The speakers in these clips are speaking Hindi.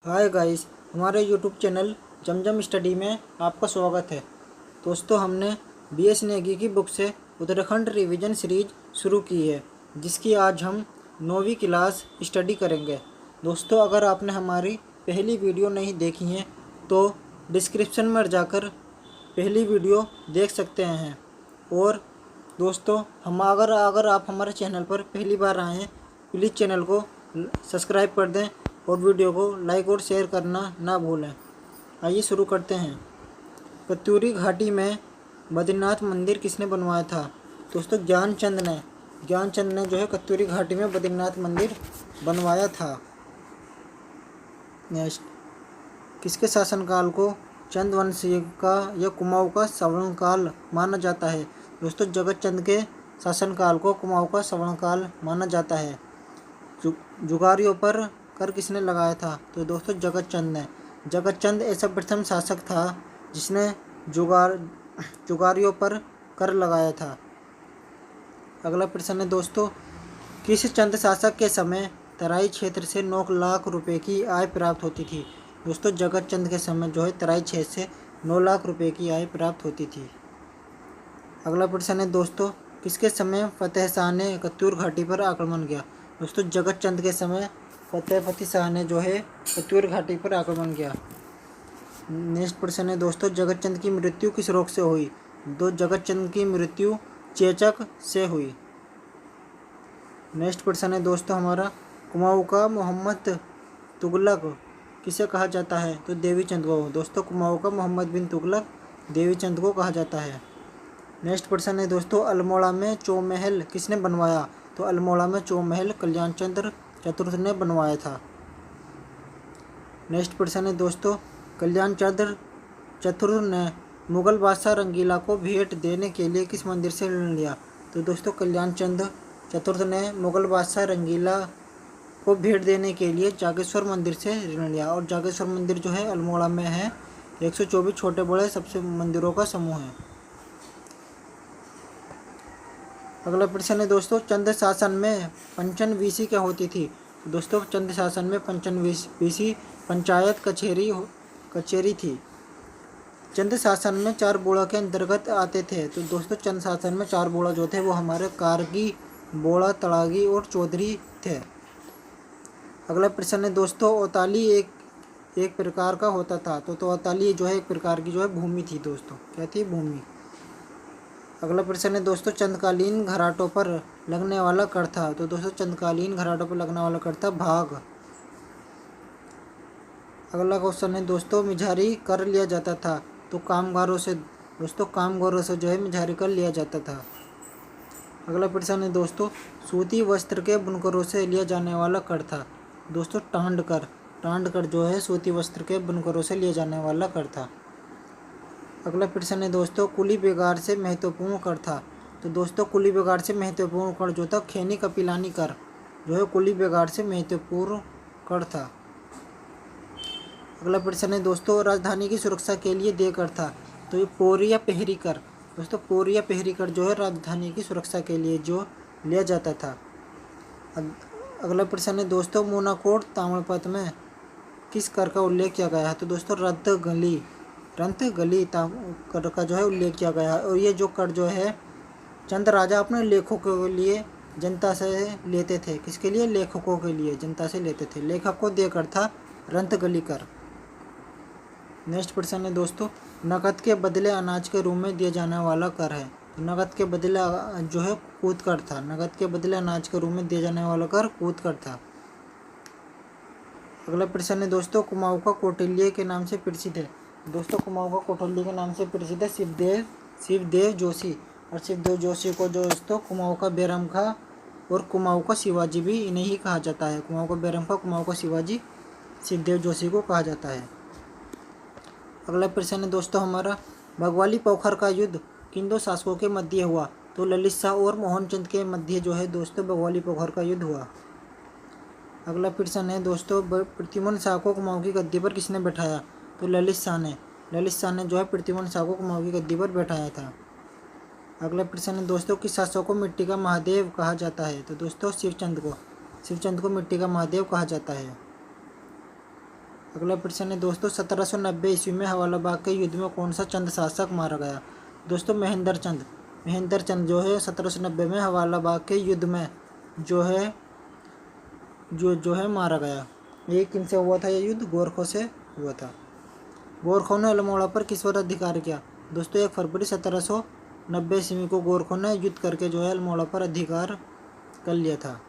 हाय गाइस, हमारे यूट्यूब चैनल जमजम स्टडी में आपका स्वागत है। दोस्तों, हमने बीएस नेगी की बुक से उत्तराखंड रिवीजन सीरीज शुरू की है, जिसकी आज हम 9वीं क्लास स्टडी करेंगे। दोस्तों, अगर आपने हमारी पहली वीडियो नहीं देखी है तो डिस्क्रिप्शन में जाकर पहली वीडियो देख सकते हैं। और दोस्तों, हम अगर आप हमारे चैनल पर पहली बार आए हैं, प्लीज़ चैनल को सब्सक्राइब कर दें और वीडियो को लाइक और शेयर करना ना भूलें। आइए शुरू करते हैं। कत्यूरी घाटी में बद्रीनाथ मंदिर किसने बनवाया था? दोस्तों, ज्ञानचंद ने जो है कत्यूरी घाटी में बद्रीनाथ मंदिर बनवाया था। नेक्स्ट, किसके शासनकाल को चंद्रवंशी का या कुमाऊं का स्वर्णकाल माना जाता है? दोस्तों, जगत चंद के शासनकाल को कुमाऊं का स्वर्णकाल माना जाता है। जुगारियों पर कर किसने लगाया था? तो दोस्तों, जगत चंद ऐसा प्रथम शासक था जिसने जुगारियों पर कर लगाया था। अगला प्रश्न है दोस्तों, किस चंद शासक के समय तराई क्षेत्र से 9 लाख रुपए की आय प्राप्त होती थी? दोस्तों, जगत चंद के समय जो है तराई क्षेत्र से 9 लाख रुपए की आय प्राप्त होती थी। अगला प्रश्न है दोस्तों, किसके समय फतेह शाह ने कत्यूर घाटी पर आक्रमण किया? दोस्तों, जगत चंद के समय फतेह शाह ने जो है कत्यूर घाटी पर आक्रमण किया। नेक्स्ट प्रश्न है दोस्तों, जगत चंद की मृत्यु किस रोग से हुई? जगत चंद की मृत्यु चेचक से हुई। नेक्स्ट प्रश्न है दोस्तों हमारा, कुमाऊं का मोहम्मद तुगलक किसे कहा जाता है? तो देवी चंद को। दोस्तों, कुमाऊं का मोहम्मद बिन तुगलक देवी चंद को कहा जाता है। नेक्स्ट प्रश्न है दोस्तों, अल्मोड़ा में चौमहल किसने बनवाया? तो अल्मोड़ा में चौमहल कल्याण चंद्र चतुर्थ ने बनवाया था। नेक्स्ट प्रश्न है दोस्तों, कल्याण चंद्र चतुर्थ ने मुगल बादशाह रंगीला को भेंट देने के लिए किस मंदिर से ऋण लिया? तो दोस्तों, कल्याण चंद्र चतुर्थ ने मुगल बादशाह रंगीला को भेंट देने के लिए जागेश्वर मंदिर से ऋण लिया। और जागेश्वर मंदिर जो है अल्मोड़ा में है। 124 छोटे बड़े सबसे मंदिरों का समूह है। अगला प्रश्न है दोस्तों, चंद शासन में पंचन बीसी क्या होती थी? दोस्तों, चंद शासन में पंचन बीसी पंचायत कचेरी थी। चंद शासन में 4 बोड़ा के अंतर्गत आते थे। तो दोस्तों, चंद शासन में 4 बोड़ा जो थे वो हमारे कारगी, बोड़ा, तड़ागी और चौधरी थे। अगला प्रश्न है दोस्तों, औताली एक प्रकार का होता था। तो औताली जो है एक प्रकार की जो है भूमि थी। दोस्तों, क्या थी? भूमि। अगला प्रश्न है दोस्तों, चंद्रकालीन घराटों पर लगने वाला कर था। तो दोस्तों, चंद्रकालीन घराटों पर लगने वाला कर था भाग। अगला क्वेश्चन है दोस्तों, मिझारी कर लिया जाता था तो कामगारों से। दोस्तों, कामगारों से जो है मिझारी कर लिया जाता था। अगला प्रश्न है दोस्तों, सूती वस्त्र के बुनकरों से लिया जाने वाला कर था। दोस्तों, टांडकर जो है सूती वस्त्र के बुनकरों से लिया जाने वाला कर था। अगला प्रश्न है दोस्तों, कुली बेगार से महत्वपूर्ण कर था। तो दोस्तों, कुली बेगार से महत्वपूर्ण कर जो था खैनी कपिलानी कर जो है कुली बेगार से महत्वपूर्ण कर था। अगला प्रश्न है दोस्तों, राजधानी की सुरक्षा के लिए देय कर था। तो ये पोरी या पहरी कर। दोस्तों, पोरी या पहरी कर जो है राजधानी की सुरक्षा के लिए जो लिया जाता था। अगला प्रश्न है दोस्तों, मोनाकोट ताम्रपत्र में किस कर का उल्लेख किया गया है? तो दोस्तों, रंत गली कर का जो है उल्लेख किया गया है। और ये जो कर जो है चंद राजा अपने लेखों के लिए जनता से लेते थे। किसके लिए? लेखकों के लिए जनता से लेते थे। लेखक को देकर था रंत गली कर। नेक्स्ट प्रश्न है दोस्तों, नकद के बदले अनाज के रूप में दिया जाने वाला कर है। तो नकद के बदले जो है कूद कर था। नकद के बदले अनाज के रूप में दिया जाने वाला कर कूद कर था। अगला प्रश्न है दोस्तों, कुमाऊं का कौटिल्य के नाम से प्रसिद्ध है। दोस्तों, कुमाऊं का कौटिल्य के नाम से प्रसिद्ध है शिवदेव जोशी। और शिवदेव जोशी को जो दोस्तों कुमाऊं का बैरम खां और कुमाऊं का शिवाजी भी इन्हें ही कहा जाता है। कुमाऊं का बैरम खां, कुमाऊं का शिवाजी, शिवदेव जोशी को कहा जाता है। अगला प्रश्न है दोस्तों हमारा, भगवाली पोखर का युद्ध किन 2 शासकों के मध्य हुआ? तो ललित शाह और मोहनचंद के मध्य जो है दोस्तों भगवाली पोखर का युद्ध हुआ। अगला प्रश्न है दोस्तों, प्रद्युम्न शाह को कुमाऊं की गद्दी पर किसने बैठाया? तो ललित शाह ने जो है प्रद्युम्न शाह को कुमाऊं की गद्दी पर बैठाया था। अगला प्रश्न है दोस्तों, किस शासक को मिट्टी का महादेव कहा जाता है? तो दोस्तों, शिवचंद को मिट्टी का महादेव कहा जाता है। अगला प्रश्न है दोस्तों 1790 ईस्वी में हवालाबाग के युद्ध में कौन सा चंद शासक मारा गया। दोस्तों महेंद्र चंद जो है 1790 में हवालाबाग के युद्ध में जो है मारा गया। ये किनसे हुआ था, ये युद्ध गोरखों से हुआ था। गोरखों ने अल्मोड़ा पर किस पर अधिकार किया। दोस्तों 1 फरवरी 1790 ईस्वी को गोरखों ने युद्ध करके जो है अल्मोड़ा पर अधिकार कर लिया था।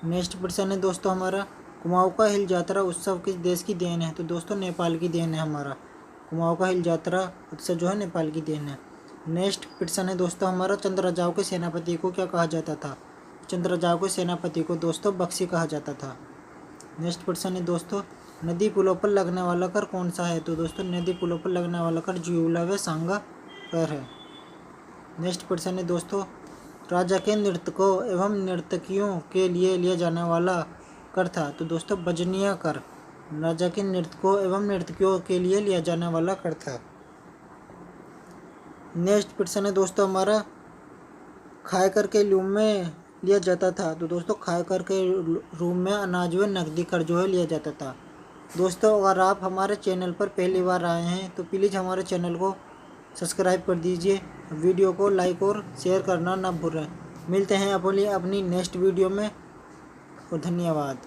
नेक्स्ट प्रश्न है दोस्तों हमारा कुमाऊं का हिल यात्रा उत्सव किस देश की देन है। तो दोस्तों नेपाल की देन है। हमारा कुमाऊं का हिल यात्रा उत्सव जो है नेपाल की देन है। नेक्स्ट प्रश्न है दोस्तों हमारा चंद्रराजाओं के सेनापति को क्या कहा जाता था। चंद्रराजाओं के सेनापति को दोस्तों बख्शी कहा जाता था। नेक्स्ट प्रश्न है दोस्तों नदी पुलों पर लगने वाला कर कौन सा है। तो दोस्तों नदी पुलों पर लगने वाला कर ज्यूला व सांगा कर है। नेक्स्ट प्रश्न है दोस्तों राजा के नर्तकों एवं नर्तकियों के लिए लिया जाने वाला कर था। तो दोस्तों बजनिया कर राजा के नर्तकों एवं नर्तकियों के लिए लिया जाने वाला कर था। नेक्स्ट प्रश्न है दोस्तों हमारा खाए कर के रूम में लिया जाता था। तो दोस्तों खाए कर के रूम में अनाज व नकदी कर जो है लिया जाता था। दोस्तों अगर आप हमारे चैनल पर पहली बार आए हैं तो प्लीज़ हमारे चैनल को सब्सक्राइब कर दीजिए, वीडियो को लाइक और शेयर करना ना भूलें। मिलते हैं अपनी नेक्स्ट वीडियो में और धन्यवाद।